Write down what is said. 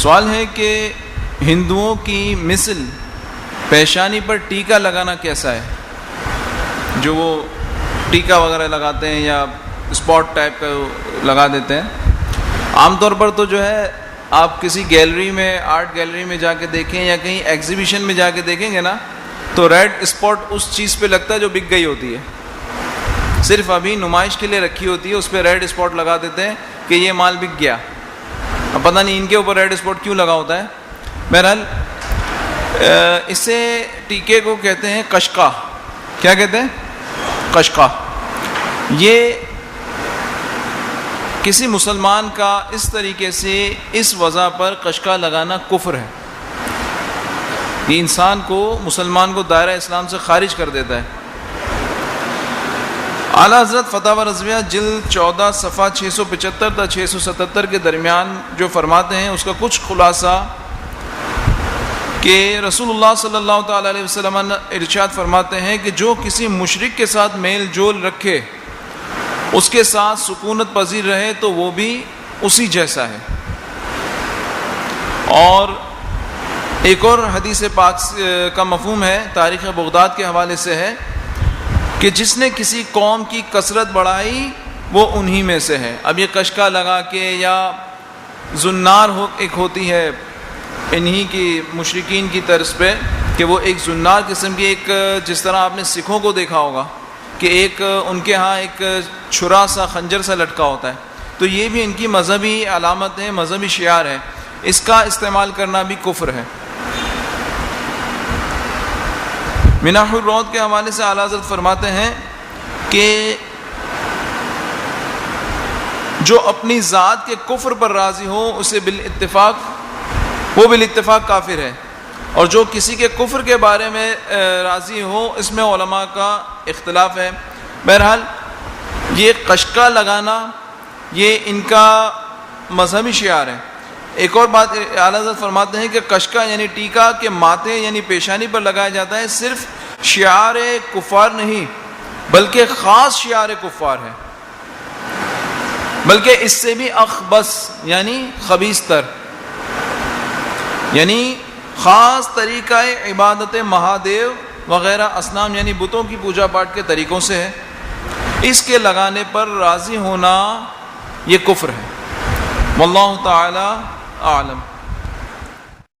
سوال ہے کہ ہندوؤں کی مثل پیشانی پر ٹیکا لگانا کیسا ہے؟ جو وہ ٹیکا وغیرہ لگاتے ہیں یا اسپاٹ ٹائپ کا لگا دیتے ہیں. عام طور پر تو جو ہے آپ کسی گیلری میں، آرٹ گیلری میں جا کے دیکھیں یا کہیں ایگزیبیشن میں جا کے دیکھیں گے نا، تو ریڈ اسپاٹ اس چیز پہ لگتا ہے جو بک گئی ہوتی ہے. صرف ابھی نمائش کے لیے رکھی ہوتی ہے، اس پہ ریڈ اسپاٹ لگا دیتے ہیں کہ یہ مال بک گیا. اب پتہ نہیں ان کے اوپر ریڈ اسپاٹ کیوں لگا ہوتا ہے. بہرحال اسے ٹیکے کو کہتے ہیں کشکا. کیا کہتے ہیں؟ کشکا. یہ کسی مسلمان کا اس طریقے سے اس وضع پر کشکا لگانا کفر ہے. یہ انسان کو، مسلمان کو دائرہ اسلام سے خارج کر دیتا ہے. اعلیٰ حضرت فتاوی رضویہ جلد 14 صفحہ 675 تا 677 کے درمیان جو فرماتے ہیں اس کا کچھ خلاصہ کہ رسول اللہ صلی اللہ تعالیٰ علیہ وسلم ارشاد فرماتے ہیں کہ جو کسی مشرک کے ساتھ میل جول رکھے، اس کے ساتھ سکونت پذیر رہے تو وہ بھی اسی جیسا ہے. اور ایک اور حدیث پاک کا مفہوم ہے، تاریخ بغداد کے حوالے سے ہے کہ جس نے کسی قوم کی کثرت بڑھائی وہ انہی میں سے ہے. اب یہ کشکا لگا کے یا زنار ایک ہوتی ہے انہی کی مشرکین کی طرز پہ کہ وہ ایک زنار قسم کی، ایک جس طرح آپ نے سکھوں کو دیکھا ہوگا کہ ایک ان کے ہاں ایک چھرا سا خنجر سا لٹکا ہوتا ہے، تو یہ بھی ان کی مذہبی علامت ہے، مذہبی شعار ہے. اس کا استعمال کرنا بھی کفر ہے. مناح الروض کے حوالے سے اعلیٰ حضرت فرماتے ہیں کہ جو اپنی ذات کے کفر پر راضی ہو اسے بالاتفاق کافر ہے، اور جو کسی کے کفر کے بارے میں راضی ہو اس میں علماء کا اختلاف ہے. بہرحال یہ کشکا لگانا یہ ان کا مذہبی شعار ہے. ایک اور بات اعلیٰ حضرت فرماتے ہیں کہ کشکا یعنی ٹیکا کے ماتھے یعنی پیشانی پر لگایا جاتا ہے صرف شعار کفار نہیں بلکہ خاص شعار کفار ہے، بلکہ اس سے بھی اخبث یعنی خبیث تر، یعنی خاص طریقہ عبادت مہادیو وغیرہ اصنام یعنی بتوں کی پوجا پاٹ کے طریقوں سے ہے. اس کے لگانے پر راضی ہونا یہ کفر ہے. واللہ تعالی اعلم.